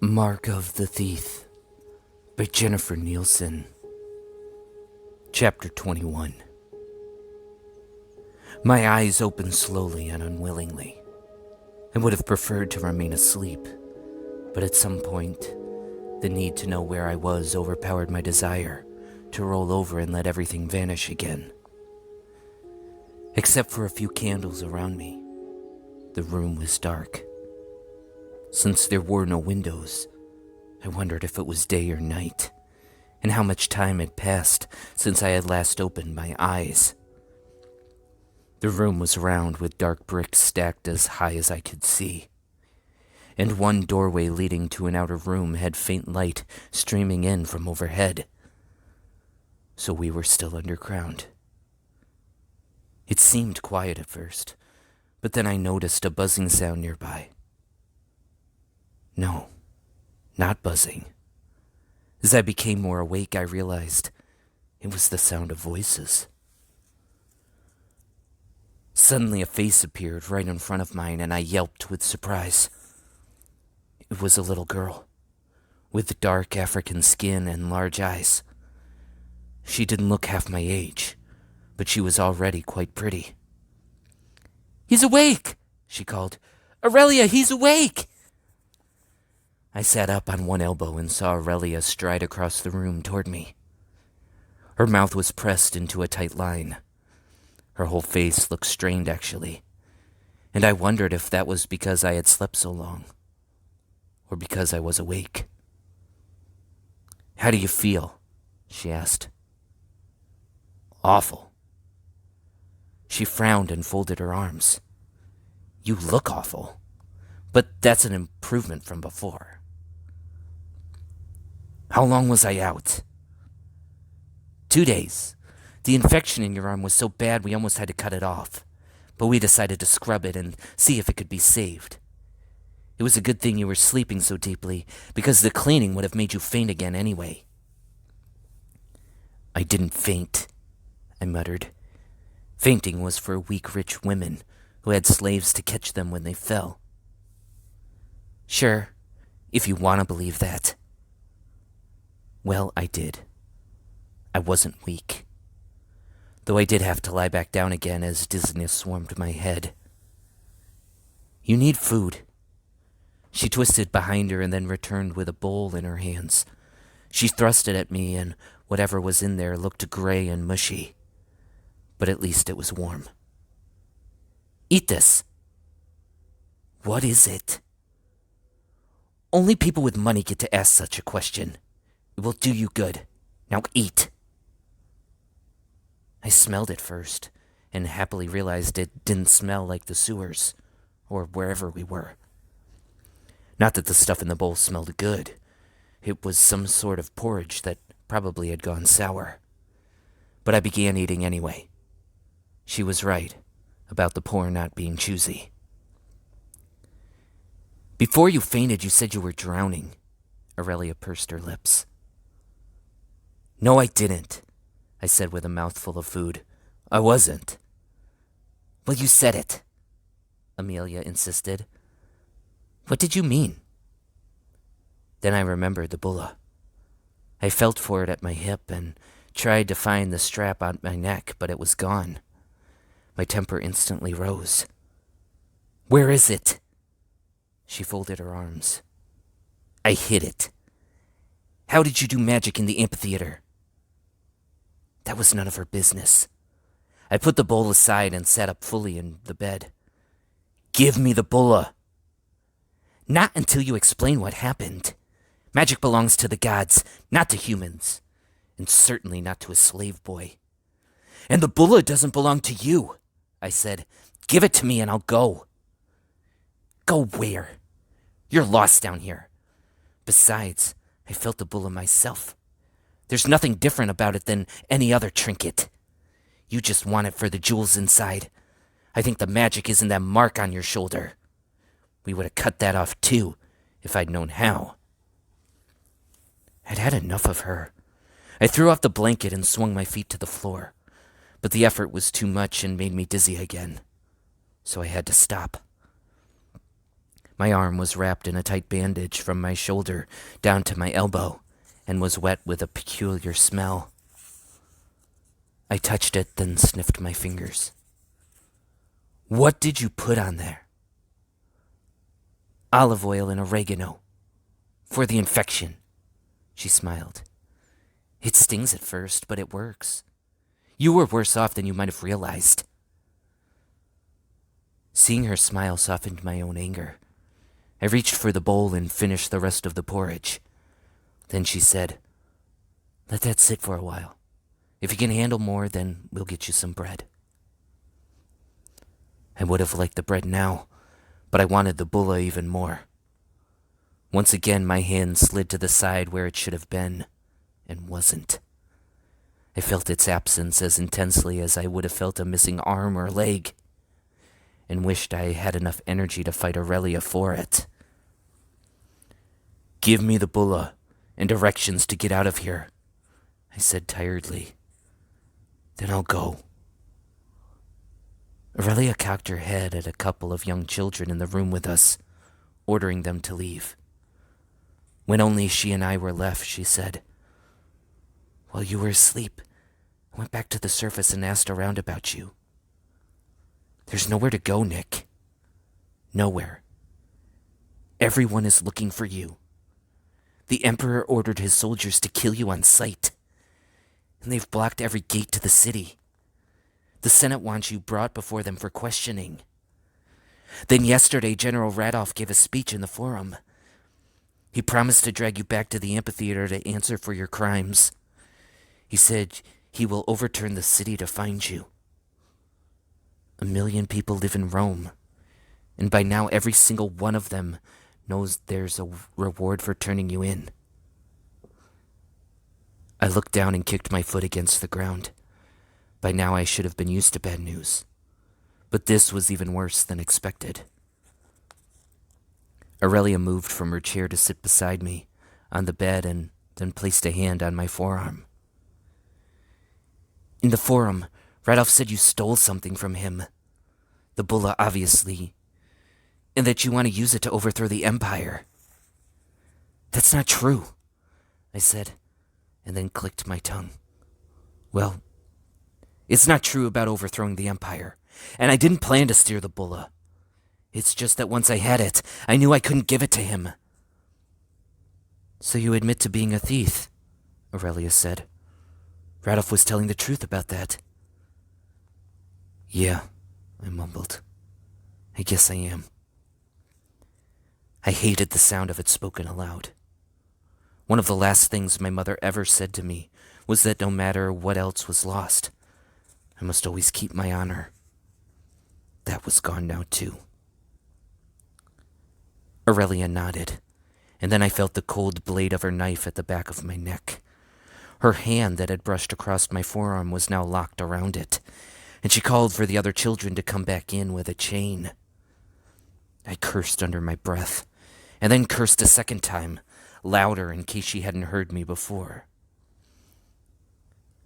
Mark of the Thief by Jennifer Nielsen. Chapter 21. My eyes opened slowly and unwillingly. I would have preferred to remain asleep, but at some point, the need to know where I was overpowered my desire to roll over and let everything vanish again. Except for a few candles around me, the room was dark. Since there were no windows, I wondered if it was day or night, and how much time had passed since I had last opened my eyes. The room was round with dark bricks stacked as high as I could see, and one doorway leading to an outer room had faint light streaming in from overhead. So we were still underground. It seemed quiet at first, but then I noticed a buzzing sound nearby. No, not buzzing. As I became more awake, I realized it was the sound of voices. Suddenly a face appeared right in front of mine, and I yelped with surprise. It was a little girl, with dark African skin and large eyes. She didn't look half my age, but she was already quite pretty. "He's awake!" she called. "Aurelia, he's awake!" I sat up on one elbow and saw Aurelia stride across the room toward me. Her mouth was pressed into a tight line. Her whole face looked strained, actually, and I wondered if that was because I had slept so long, or because I was awake. "How do you feel?" she asked. "Awful." She frowned and folded her arms. "You look awful, but that's an improvement from before." "How long was I out?" 2 days. The infection in your arm was so bad we almost had to cut it off, but we decided to scrub it and see if it could be saved. It was a good thing you were sleeping so deeply, because the cleaning would have made you faint again anyway." "I didn't faint," I muttered. Fainting was for weak, rich women who had slaves to catch them when they fell. "Sure, if you want to believe that." Well, I did. I wasn't weak, though I did have to lie back down again as dizziness swarmed my head. "You need food." She twisted behind her and then returned with a bowl in her hands. She thrust it at me, and whatever was in there looked gray and mushy, but at least it was warm. "Eat this." "What is it?" "Only people with money get to ask such a question. It will do you good. Now eat." I smelled it first, and happily realized it didn't smell like the sewers, or wherever we were. Not that the stuff in the bowl smelled good. It was some sort of porridge that probably had gone sour. But I began eating anyway. She was right about the poor not being choosy. "Before you fainted, you said you were drowning." Aurelia pursed her lips. "No, I didn't," I said with a mouthful of food. "I wasn't." "Well, you said it," Amelia insisted. "What did you mean?" Then I remembered the bulla. I felt for it at my hip and tried to find the strap on my neck, but it was gone. My temper instantly rose. "Where is it?" She folded her arms. "I hid it." "How did you do magic in the amphitheater?" That was none of her business. I put the bowl aside and sat up fully in the bed. "Give me the bulla." "Not until you explain what happened. Magic belongs to the gods, not to humans, and certainly not to a slave boy." "And the bulla doesn't belong to you," I said. "Give it to me and I'll go." "Go where? You're lost down here. Besides, I felt the bulla myself. There's nothing different about it than any other trinket. You just want it for the jewels inside. I think the magic is in that mark on your shoulder. We would have cut that off too, if I'd known how." I'd had enough of her. I threw off the blanket and swung my feet to the floor, but the effort was too much and made me dizzy again, so I had to stop. My arm was wrapped in a tight bandage from my shoulder down to my elbow and was wet with a peculiar smell. I touched it, then sniffed my fingers. What did you put on there? Olive oil and oregano. For the infection. She smiled. It stings at first, but it works. You were worse off than you might have realized. Seeing her smile softened my own anger. I reached for the bowl and finished the rest of the porridge. Then she said, Let that sit for a while. If you can handle more, then we'll get you some bread. I would have liked the bread now, but I wanted the bulla even more. Once again, my hand slid to the side where it should have been, and wasn't. I felt its absence as intensely as I would have felt a missing arm or leg, and wished I had enough energy to fight Aurelia for it. Give me the bulla and directions to get out of here, I said tiredly. Then I'll go. Aurelia cocked her head at a couple of young children in the room with us, ordering them to leave. When only she and I were left, she said, While you were asleep, I went back to the surface and asked around about you. There's nowhere to go, Nick. Nowhere. Everyone is looking for you. The Emperor ordered his soldiers to kill you on sight, and they've blocked every gate to the city. The Senate wants you brought before them for questioning. Then yesterday, General Radolf gave a speech in the forum. He promised to drag you back to the amphitheater to answer for your crimes. He said he will overturn the city to find you. 1 million people live in Rome, and by now every single one of them knows there's a reward for turning you in. I looked down and kicked my foot against the ground. By now I should have been used to bad news, but this was even worse than expected. Aurelia moved from her chair to sit beside me on the bed and then placed a hand on my forearm. In the forum, Radolf said you stole something from him. The bulla, obviously. And that you want to use it to overthrow the Empire. That's not true, I said, and then clicked my tongue. Well, it's not true about overthrowing the Empire, and I didn't plan to steal the bulla. It's just that once I had it, I knew I couldn't give it to him. So you admit to being a thief, Aurelia said. Radolf was telling the truth about that. Yeah, I mumbled. I guess I am. I hated the sound of it spoken aloud. One of the last things my mother ever said to me was that no matter what else was lost, I must always keep my honor. That was gone now, too. Aurelia nodded, and then I felt the cold blade of her knife at the back of my neck. Her hand that had brushed across my forearm was now locked around it, and she called for the other children to come back in with a chain. I cursed under my breath, and then cursed a second time, louder in case she hadn't heard me before.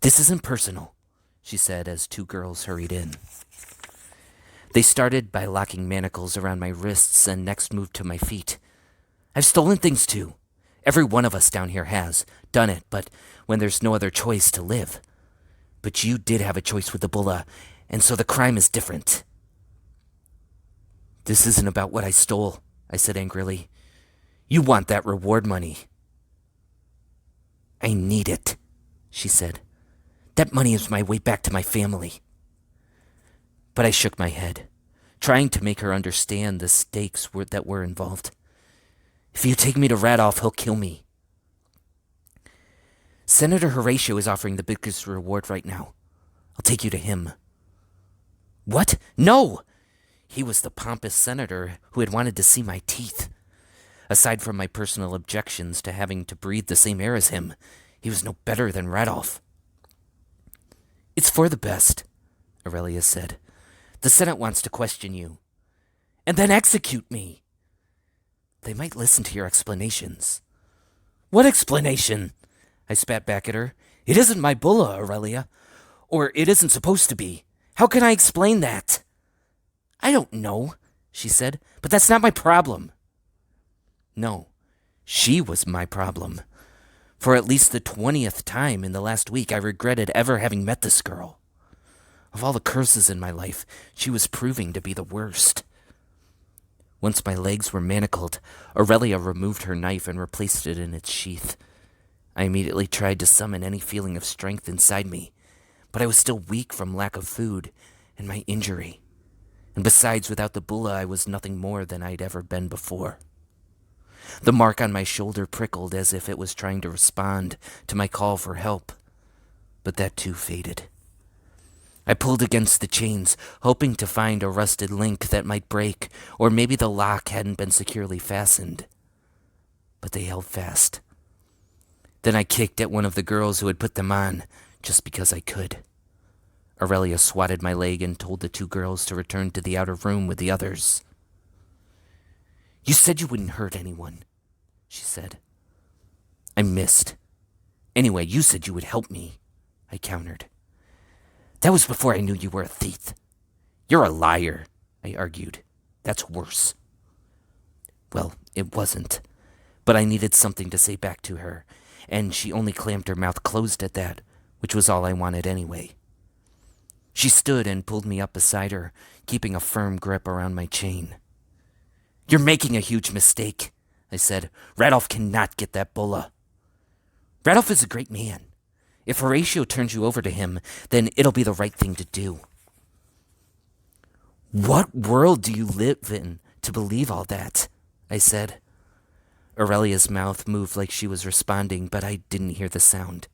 This isn't personal, she said as 2 girls hurried in. They started by locking manacles around my wrists and next moved to my feet. I've stolen things too. Every one of us down here has done it, but when there's no other choice to live. But you did have a choice with the bulla, and so the crime is different. This isn't about what I stole, I said angrily. You want that reward money. I need it, she said. That money is my way back to my family. But I shook my head, trying to make her understand the stakes that were involved. If you take me to Radolf, he'll kill me. Senator Horatio is offering the biggest reward right now. I'll take you to him. What? No! He was the pompous senator who had wanted to see my teeth. Aside from my personal objections to having to breathe the same air as him, he was no better than Radolf. It's for the best, Aurelia said. The Senate wants to question you. And then execute me. They might listen to your explanations. What explanation? I spat back at her. It isn't my bulla, Aurelia. Or it isn't supposed to be. How can I explain that? I don't know, she said, but that's not my problem. No, she was my problem. For at least the 20th time in the last week, I regretted ever having met this girl. Of all the curses in my life, she was proving to be the worst. Once my legs were manacled, Aurelia removed her knife and replaced it in its sheath. I immediately tried to summon any feeling of strength inside me, but I was still weak from lack of food and my injury. And besides, without the bulla, I was nothing more than I'd ever been before. The mark on my shoulder prickled as if it was trying to respond to my call for help, but that too faded. I pulled against the chains, hoping to find a rusted link that might break, or maybe the lock hadn't been securely fastened. But they held fast. Then I kicked at one of the girls who had put them on, just because I could. Aurelia swatted my leg and told the two girls to return to the outer room with the others. "You said you wouldn't hurt anyone," she said. I missed. "Anyway, you said you would help me," I countered. "That was before I knew you were a thief." "You're a liar," I argued. "That's worse." Well, it wasn't, but I needed something to say back to her, and she only clamped her mouth closed at that, which was all I wanted anyway. She stood and pulled me up beside her, keeping a firm grip around my chain. "You're making a huge mistake," I said. "Radolf cannot get that bulla." "Radolf is a great man. If Horatio turns you over to him, then it'll be the right thing to do." "What world do you live in to believe all that?" I said. Aurelia's mouth moved like she was responding, but I didn't hear the sound.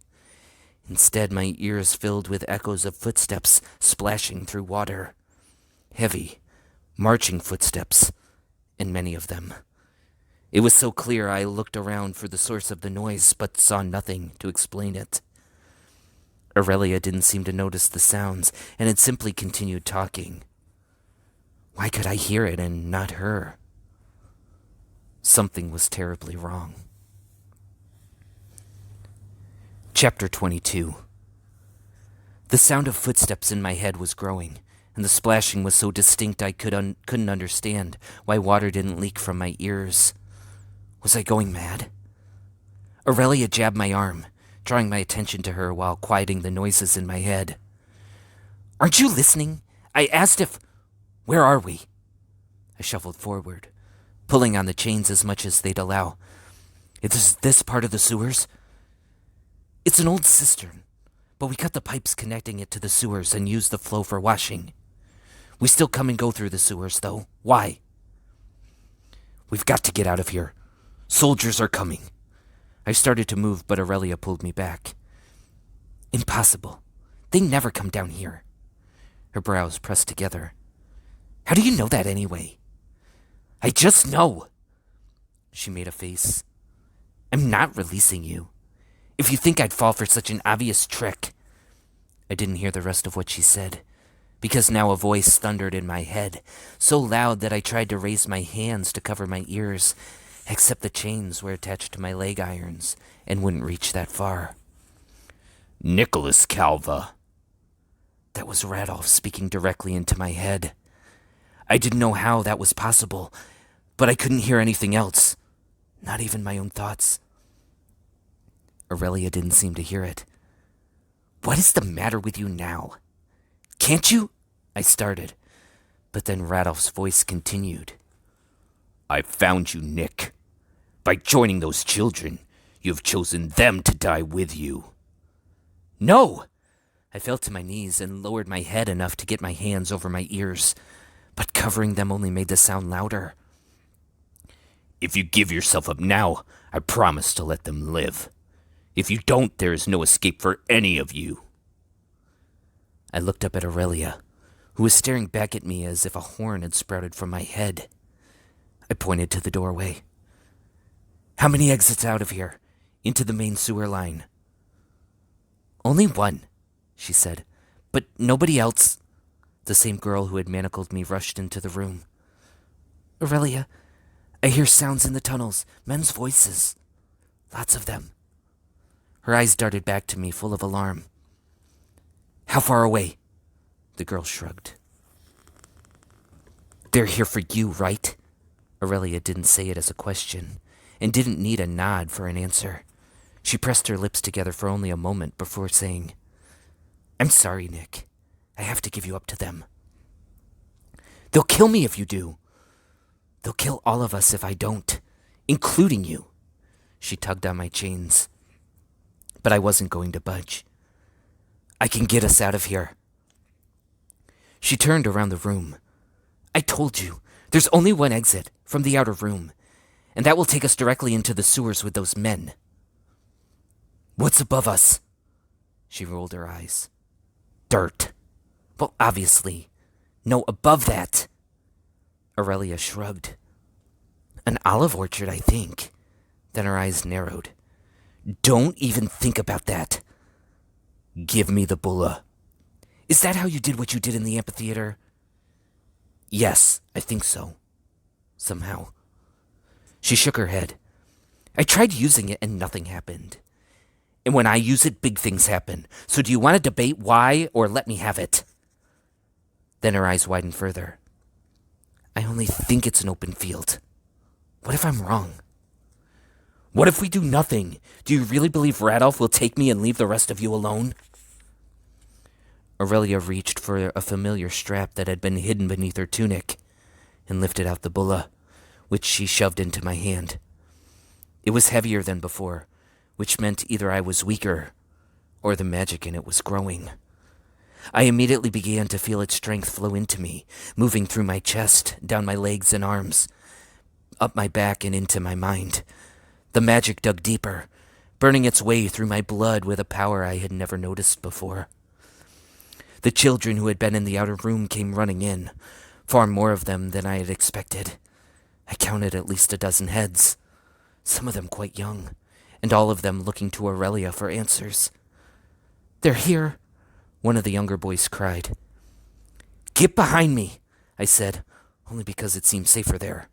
Instead, my ears filled with echoes of footsteps splashing through water. Heavy, marching footsteps, and many of them. It was so clear I looked around for the source of the noise, but saw nothing to explain it. Aurelia didn't seem to notice the sounds, and had simply continued talking. Why could I hear it and not her? Something was terribly wrong. Chapter 22. The sound of footsteps in my head was growing, and the splashing was so distinct I couldn't understand why water didn't leak from my ears. Was I going mad? Aurelia jabbed my arm, drawing my attention to her while quieting the noises in my head. "Aren't you listening? I asked if... Where are we?" I shuffled forward, pulling on the chains as much as they'd allow. "Is this part of the sewers?" "It's an old cistern, but we cut the pipes connecting it to the sewers and used the flow for washing. We still come and go through the sewers, though. Why?" "We've got to get out of here. Soldiers are coming." I started to move, but Aurelia pulled me back. "Impossible. They never come down here." Her brows pressed together. "How do you know that anyway?" "I just know." She made a face. "I'm not releasing you. If you think I'd fall for such an obvious trick..." I didn't hear the rest of what she said, because now a voice thundered in my head, so loud that I tried to raise my hands to cover my ears, except the chains were attached to my leg irons and wouldn't reach that far. "Nicholas Calva." That was Radolf speaking directly into my head. I didn't know how that was possible, but I couldn't hear anything else, not even my own thoughts. Aurelia didn't seem to hear it. "What is the matter with you now? Can't you?" I started, but then Radolf's voice continued. "I found you, Nick. By joining those children, you have chosen them to die with you." "No!" I fell to my knees and lowered my head enough to get my hands over my ears, but covering them only made the sound louder. "If you give yourself up now, I promise to let them live. If you don't, there is no escape for any of you." I looked up at Aurelia, who was staring back at me as if a horn had sprouted from my head. I pointed to the doorway. "How many exits out of here? Into the main sewer line?" "Only one," she said. "But nobody else." The same girl who had manacled me rushed into the room. "Aurelia, I hear sounds in the tunnels, men's voices. Lots of them." Her eyes darted back to me, full of alarm. "How far away?" The girl shrugged. "They're here for you, right?" Aurelia didn't say it as a question. and didn't need a nod for an answer. She pressed her lips together for only a moment before saying, "I'm sorry, Nick. I have to give you up to them. They'll kill me if you do. They'll kill all of us if I don't, including you." She tugged on my chains, but I wasn't going to budge. "I can get us out of here." She turned around the room. "I told you, there's only one exit from the outer room, and that will take us directly into the sewers with those men." "What's above us?" She rolled her eyes. "Dirt." "Well, obviously. No, above that." Aurelia shrugged. "An olive orchard, I think." Then her eyes narrowed. "Don't even think about that. Give me the bulla." "Is that how you did what you did in the amphitheater?" "Yes, I think so. Somehow." She shook her head. "I tried using it and nothing happened. And when I use it, big things happen. So do you want to debate why or let me have it?" Then her eyes widened further. "I only think it's an open field. What if I'm wrong? What if we do nothing? Do you really believe Radolf will take me and leave the rest of you alone?" Aurelia reached for a familiar strap that had been hidden beneath her tunic and lifted out the bulla, which she shoved into my hand. It was heavier than before, which meant either I was weaker or the magic in it was growing. I immediately began to feel its strength flow into me, moving through my chest, down my legs and arms, up my back and into my mind. The magic dug deeper, burning its way through my blood with a power I had never noticed before. The children who had been in the outer room came running in, far more of them than I had expected. I counted at least a dozen heads, some of them quite young, and all of them looking to Aurelia for answers. "They're here," one of the younger boys cried. "Get behind me," I said, only because it seemed safer there.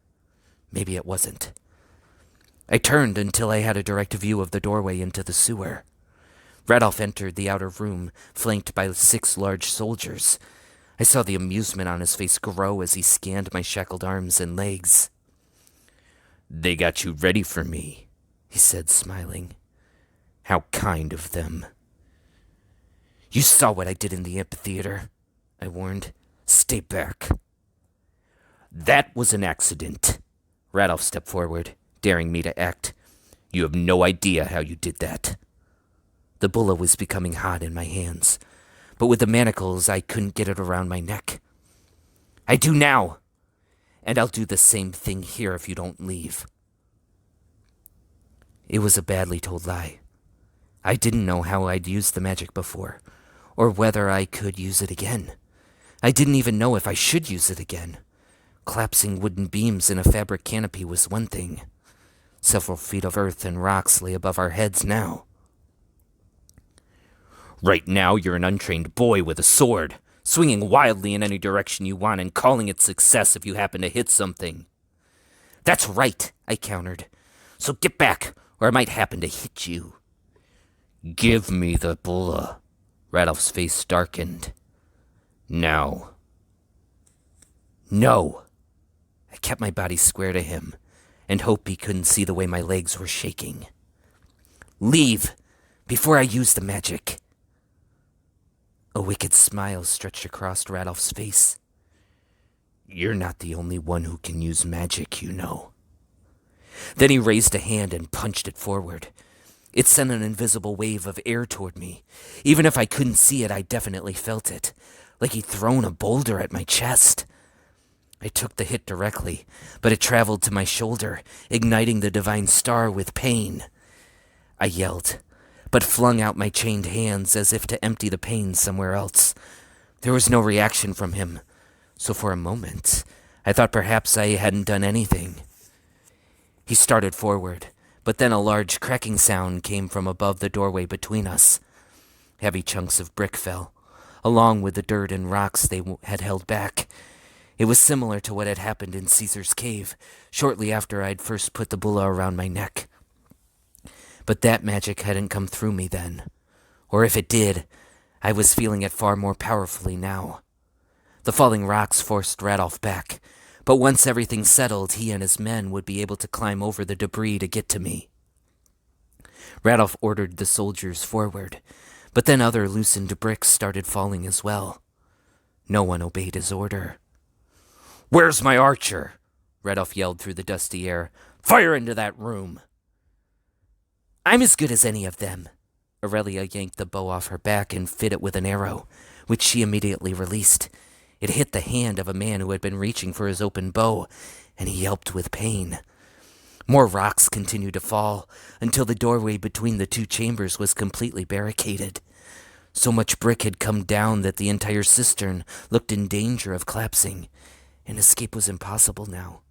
Maybe it wasn't. I turned until I had a direct view of the doorway into the sewer. Radolf entered the outer room, flanked by 6 large soldiers. I saw the amusement on his face grow as he scanned my shackled arms and legs. "They got you ready for me," he said, smiling. "How kind of them." "You saw what I did in the amphitheater," I warned. "Stay back." "That was an accident." Radolf stepped forward, daring me to act. "You have no idea how you did that." The bulla was becoming hot in my hands, but with the manacles I couldn't get it around my neck. "I do now, and I'll do the same thing here if you don't leave." It was a badly told lie. I didn't know how I'd used the magic before, or whether I could use it again. I didn't even know if I should use it again. Collapsing wooden beams in a fabric canopy was one thing. Several feet of earth and rocks lay above our heads now. "Right now, you're an untrained boy with a sword, swinging wildly in any direction you want and calling it success if you happen to hit something." "That's right," I countered. "So get back, or I might happen to hit you." "Give me the bulla." Radolf's face darkened. "Now." "No." I kept my body square to him and hoped he couldn't see the way my legs were shaking. "Leave, before I use the magic." A wicked smile stretched across Radolf's face. "You're not the only one who can use magic, you know." Then he raised a hand and punched it forward. It sent an invisible wave of air toward me. Even if I couldn't see it, I definitely felt it, like he'd thrown a boulder at my chest. I took the hit directly, but it traveled to my shoulder, igniting the divine star with pain. I yelled, but flung out my chained hands as if to empty the pain somewhere else. There was no reaction from him, so for a moment, I thought perhaps I hadn't done anything. He started forward, but then a large cracking sound came from above the doorway between us. Heavy chunks of brick fell, along with the dirt and rocks they had held back. It was similar to what had happened in Caesar's cave, shortly after I'd first put the bulla around my neck. But that magic hadn't come through me then. Or if it did, I was feeling it far more powerfully now. The falling rocks forced Radolf back, But once everything settled, he and his men would be able to climb over the debris to get to me. Radolf ordered the soldiers forward, but then other loosened bricks started falling as well. No one obeyed his order. "Where's my archer?" Radolf yelled through the dusty air. "Fire into that room!" "I'm as good as any of them." Aurelia yanked the bow off her back and fit it with an arrow, which she immediately released. It hit the hand of a man who had been reaching for his open bow, and he yelped with pain. More rocks continued to fall, until the doorway between the two chambers was completely barricaded. So much brick had come down that the entire cistern looked in danger of collapsing, and escape was impossible now.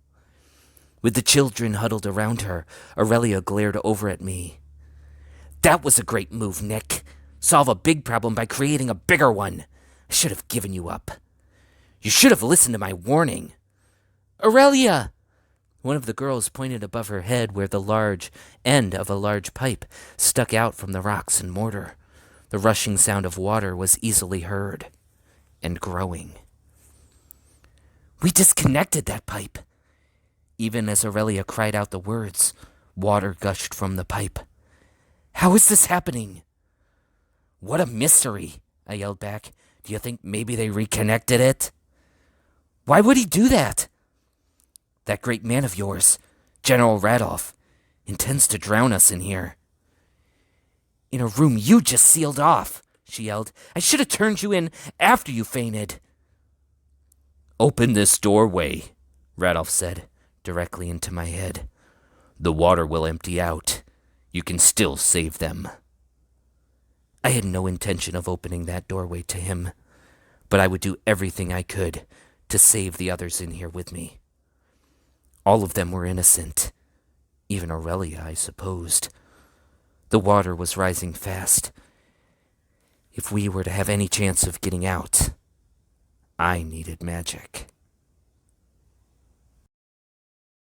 With the children huddled around her, Aurelia glared over at me. "That was a great move, Nick. Solve a big problem by creating a bigger one. I should have given you up. You should have listened to my warning." "Aurelia!" One of the girls pointed above her head where the large end of a large pipe stuck out from the rocks and mortar. The rushing sound of water was easily heard, and growing. "We disconnected that pipe." Even as Aurelia cried out the words, water gushed from the pipe. "How is this happening?" "What a mystery," I yelled back. "Do you think maybe they reconnected it?" "Why would he do that?" "That great man of yours, General Radolf, intends to drown us in here." "In a room you just sealed off," she yelled. "I should have turned you in after you fainted." "Open this doorway," Radolf said, directly into my head. "The water will empty out. You can still save them." I had no intention of opening that doorway to him, but I would do everything I could to save the others in here with me. All of them were innocent. Even Aurelia, I supposed. The water was rising fast. If we were to have any chance of getting out, I needed magic.